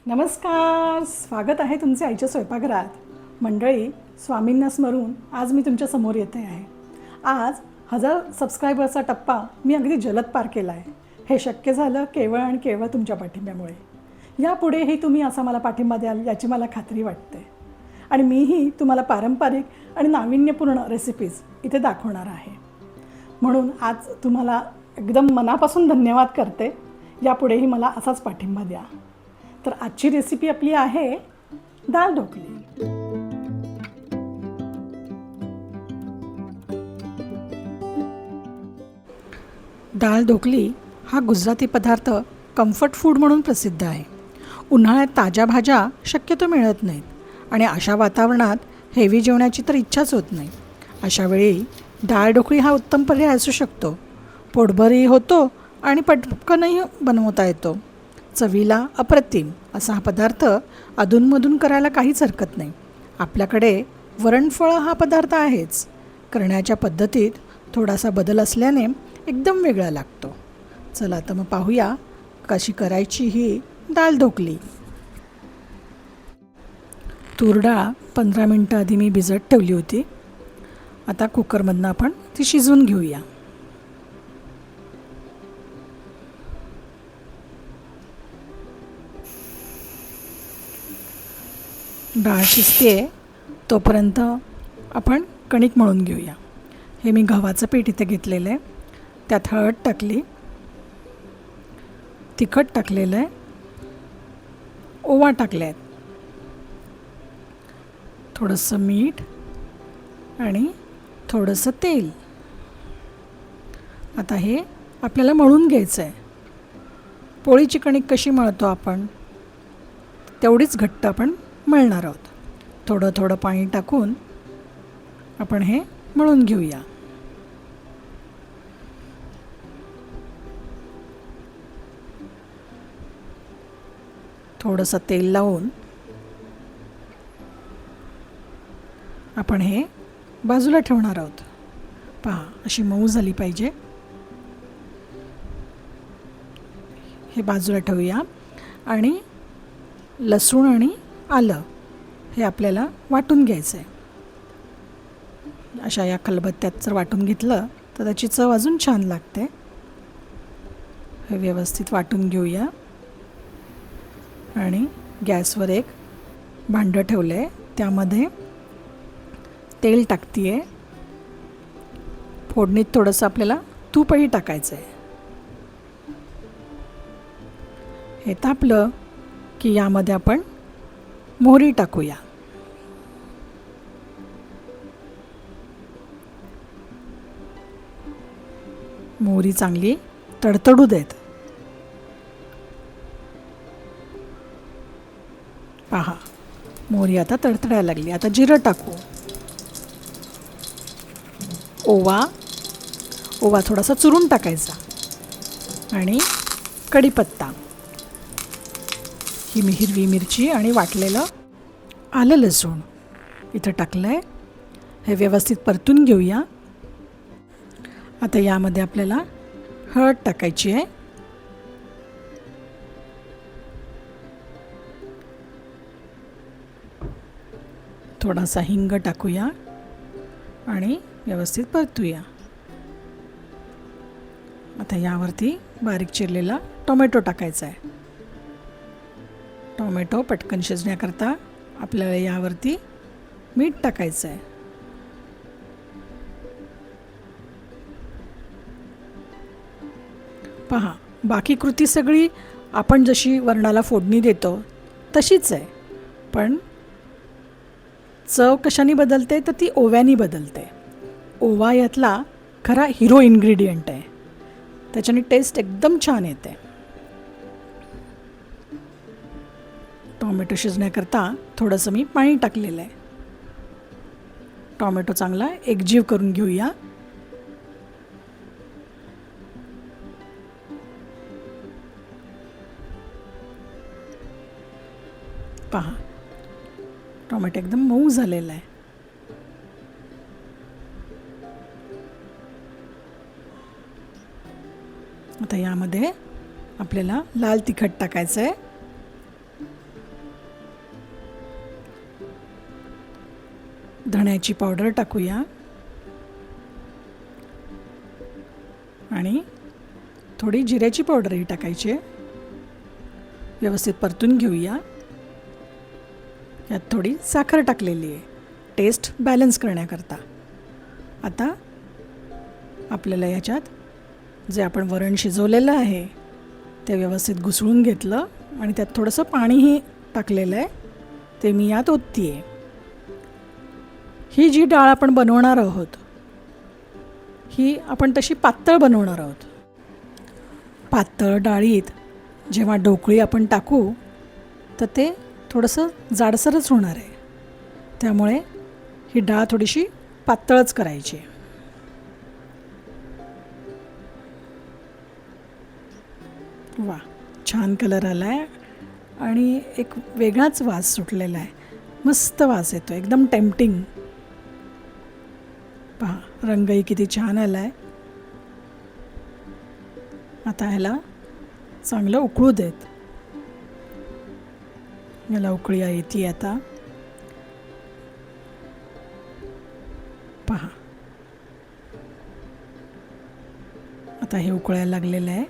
नमस्कार, स्वागत आहे तुमचे आईच्या स्वयंपाकघरात. मंडळी, स्वामींना स्मरून आज मी तुमच्या समोर येते आहे. आज 1000 सबस्क्रायबरचा टप्पा मी अगदी जलद पार केला आहे. हे शक्य झालं केवळ आणि केवळ तुमच्या पाठिंब्यामुळे. यापुढेही तुम्ही असा मला पाठिंबा द्याल याची मला खात्री वाटते. आणि मीही तुम्हाला पारंपरिक आणि नाविन्यपूर्ण रेसिपीज इथे दाखवणार आहे. म्हणून आज तुम्हाला एकदम मनापासून धन्यवाद करते. यापुढेही मला असाच पाठिंबा द्या. तर आजची रेसिपी आपली आहे दाल ढोकली. दाल ढोकली हा गुजराती पदार्थ कम्फर्ट फूड म्हणून प्रसिद्ध आहे. उन्हाळ्यात ताज्या भाज्या शक्यतो मिळत नाहीत आणि अशा वातावरणात हेवी जेवणाची तर इच्छाच होत नाही. अशावेळी दाल ढोकळी हा उत्तम पर्याय असू शकतो. पोटभरही होतो आणि पटकनही बनवता येतो. चवीला अप्रतिम असा हा पदार्थ अधूनमधून करायला काहीच हरकत नाही. आपल्याकडे वरणफळं हा पदार्थ आहेच. करण्याच्या पद्धतीत थोडासा बदल असल्याने एकदम वेगळा लागतो. चला तर मग पाहूया कशी करायची ही दाल ढोकली. तूर डाळ 15 मिनटं आधी मी भिजत ठेवली होती. आता कुकरमधनं आपण ती शिजवून घेऊया. डाळ शिजते तोपर्यंत आपण कणिक मळून घेऊया. हे मी गव्हाचं पीठ इथे घेतलेलं आहे. त्यात हळद टाकली, तिखट टाकलेलं आहे, ओवा टाकले आहेत, थोडंसं मीठ आणि थोडंसं तेल. आता हे आपल्याला मळून घ्यायचं आहे. पोळीची कणिक कशी मळतो आपण तेवढीच घट्ट आपण मळणार आहोत. थोडं थोडं पाणी टाकून आपण हे मळून घेऊया. थोडंसं तेल लावून आपण हे बाजूला ठेवणार आहोत. पहा, अशी मऊ झाली पाहिजे. हे बाजूला ठेवूया. आणि लसूण आणि आलं हे आपल्याला वाटून घ्यायचं आहे. अशा या खलबत्त्यात जर वाटून घेतलं तर त्याची चव अजून छान लागते. हे व्यवस्थित वाटून घेऊया. आणि गॅसवर एक भांडं ठेवलं आहे. त्यामध्ये तेल टाकते आहे. फोडणीत थोडंसं आपल्याला तूपही टाकायचं आहे. हे तापलं की यामध्ये आपण मोहरी टाकूया. मोहरी चांगली तडतडू देत. पहा, मोहरी आता तडतडायला लागली. आता जिरं टाकू. ओवा थोडासा चुरून टाकायचा. आणि कढीपत्ता, ही हिरवी मिरची आणि वाटलेलं आलं लसूण इथं टाकलं आहे. हे व्यवस्थित परतून घेऊया. आता यामध्ये आपल्याला हळद टाकायची आहे. थोडासा हिंग टाकूया आणि व्यवस्थित परतूया. आता यावरती बारीक चिरलेला टोमॅटो टाकायचा आहे. टोमॅटो पटकन शिजण्याकरता आपल्याला यावरती मीठ टाकायचं आहे. पहा, बाकी कृती सगळी आपण जशी वरणाला फोडणी देतो तशीच आहे. पण चव कशाने बदलते तर ती ओव्याने बदलते. ओवा यातला खरा हिरो इन्ग्रेडियंट आहे. त्याच्याने टेस्ट एकदम छान येते. टोमॅटो शिजण्याकरता थोडंसं मी पाणी टाकलेलं आहे. टोमॅटो चांगला एकजीव करून घेऊया. पहा, टोमॅटो एकदम मऊ झालेला आहे. आता यामध्ये आपल्याला लाल तिखट टाकायचं आहे. धण्याची पावडर टाकूया आणि थोडी जिऱ्याची पावडरही टाकायची. व्यवस्थित परतून घेऊया. यात थोडी साखर टाकलेली आहे टेस्ट बॅलन्स करण्याकरता. आता आपल्याला याच्यात जे आपण वरण शिजवलेलं आहे ते व्यवस्थित घुसळून घेतलं आणि त्यात थोडंसं पाणीही टाकलेलं आहे ते मी यात ओतते आहे. ही जी डाळ आपण बनवणार आहोत ही आपण तशी पातळ बनवणार आहोत. पातळ डाळीत जेव्हा ढोकळी आपण टाकू तर ते थोडंसं जाडसरच होणार आहे. त्यामुळे ही डाळ थोडीशी पातळच करायची. वा, छान कलर आला आहे आणि एक वेगळाच वास सुटलेला आहे. मस्त वास येतो, एकदम टेम्पटिंग. पहा, रंगही किती छान आला आहे. आता ह्याला चांगलं उकळू देत. याला उकळी येते आता. पहा, आता हे उकळायला लागलेलं आहे.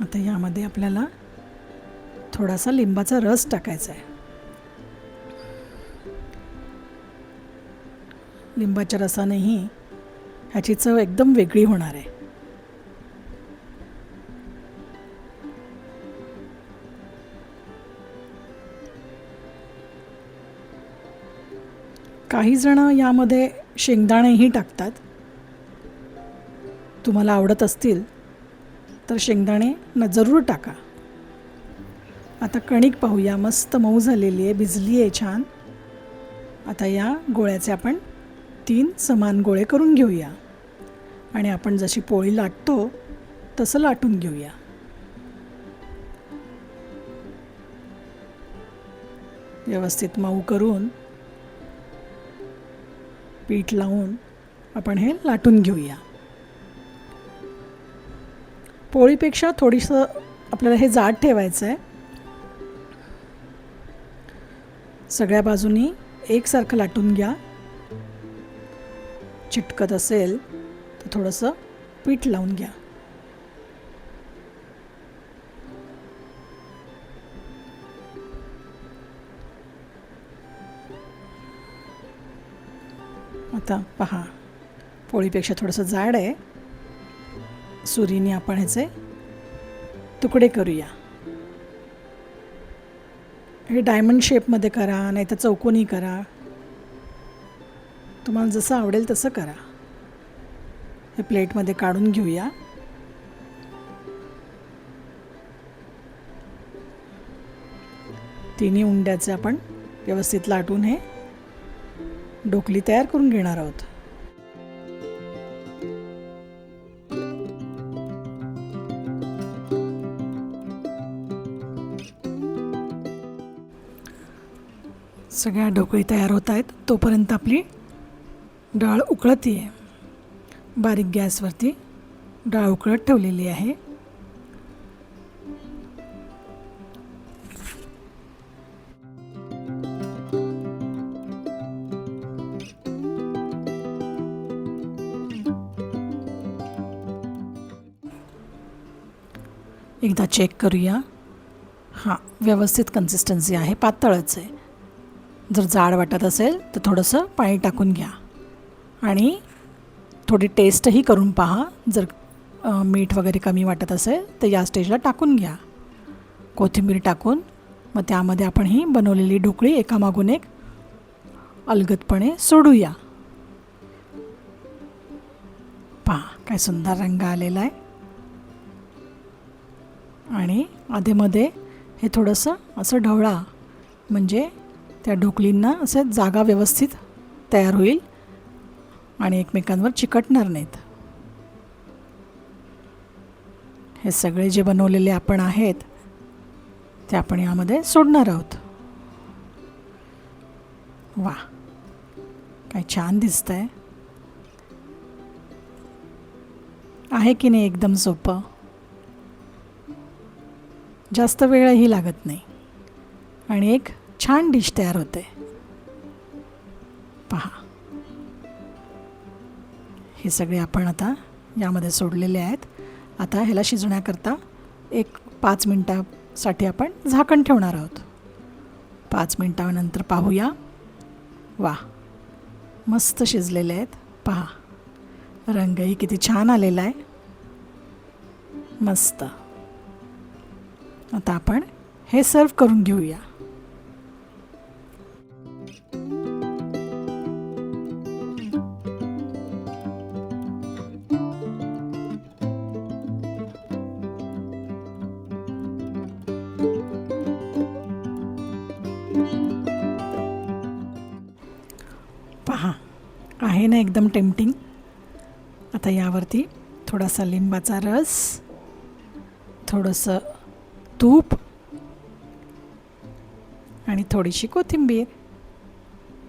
आता यामध्ये आपल्याला थोडासा लिंबाचा रस टाकायचा आहे. लिंबाच्या रसानेही ह्याची चव एकदम वेगळी होणार आहे. काही जण यामध्ये शेंगदाणेही टाकतात. तुम्हाला आवडत असतील तर शेंगदाणे जरूर टाका. आता कणिक पाहूया, मस्त मऊ झालेली आहे, भिजली आहे छान. आता या गोळ्याचे आपण 3 समान गोळे करून घेऊया आणि आपण जशी पोळी लाटतो तसं लाटून घेऊया. व्यवस्थित मऊ करून पीठ लावून आपण हे लाटून घेऊया. पोळीपेक्षा थोडीसं आपल्याला हे जाड ठेवायचं आहे. सगळ्या बाजूनी एकसारखं लाटून घ्या. चिटकत असेल तर थोडंसं पीठ लावून घ्या. आता पहा, पोळीपेक्षा थोडंसं जाड आहे. सुरीने आपण ह्याचे तुकडे करूया. हे डायमंड शेपमध्ये करा, नाही तर चौकोनी करा, तुम्हाला जसं आवडेल तसं करा. हे प्लेटमध्ये काढून घेऊया. तिन्ही उंड्याचे आपण व्यवस्थित लाटून हे ढोकली तयार करून घेणार आहोत. सगळ्या ढोकळी तयार होत आहेत. तोपर्यंत आपली डाळ उकळती आहे. बारीक गॅसवरती डाळ उकळत ठेवलेली आहे. एकदा चेक करूया. हां, व्यवस्थित कन्सिस्टन्सी आहे, पातळच आहे. जर जाड वाटत असेल तर थोडंसं पाणी टाकून घ्या आणि थोडी टेस्टही करून पहा. जर मीठ वगैरे कमी वाटत असेल तर या स्टेजला टाकून घ्या. कोथिंबीर टाकून मग त्यामध्ये आपण ही बनवलेली ढोकळी एकामागून एक अलगदपणे सोडूया. पहा, काय सुंदर रंग आलेला आहे. आणि आधेमध्ये हे थोडंसं असं ढवळा, म्हणजे त्या ढोकळींना असं जागा व्यवस्थित तयार होईल आणि एकमेकांवर चिकटणार नाहीत. हे सगळे जे बनवलेले आपण आहेत ते आपण यामध्ये सोडणार आहोत. वा, काय छान दिसतंय. आहे की नाही एकदम सोपं. जास्त वेळही लागत नाही आणि एक छान डिश तयार होते. पहा, हे सगळे आपण आता यामध्ये सोडलेले आहेत. आता ह्याला शिजवण्याकरता 5 मिनटासाठी आपण झाकण ठेवणार आहोत. 5 मिनटानंतर पाहूया. वा, मस्त शिजलेले आहेत. पहा, रंगही किती छान आलेला आहे. मस्त. आता आपण हे सर्व करून घेऊया. पहा, आहे ना एकदम टेम्पटिंग. आता यावरती थोडासा लिंबाचा रस, थोडंसं तूप आणि थोडीशी कोथिंबीर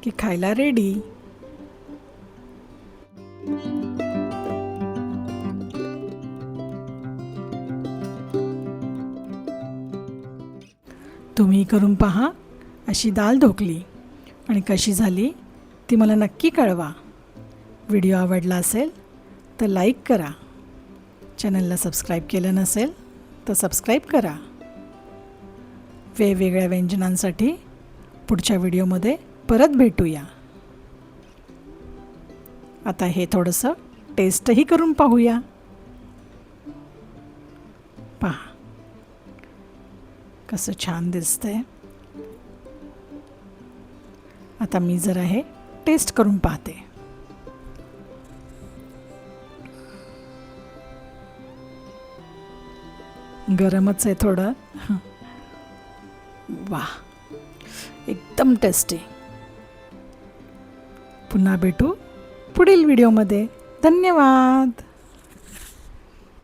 की खायला रेडी. तुम्ही करून पहा अशी दाल ढोकली, आणि कशी झाली ती मला नक्की कळवा. व्हिडिओ आवडला असेल तर लाईक करा. चॅनलला सबस्क्राईब केलं नसेल तर सबस्क्राईब करा. वेगवेगळ्या व्यंजनांसाठी पुढच्या व्हिडिओमध्ये परत भेटूया. आता हे थोडंसं टेस्टही करून पाहूया. पहा कसं छान दिसतंय. आता मी जरा हे टेस्ट करून पाहते. गरमच आहे थोडं. वा, एकदम टेस्टी. पुन्हा भेटू पुढील व्हिडिओमध्ये. धन्यवाद.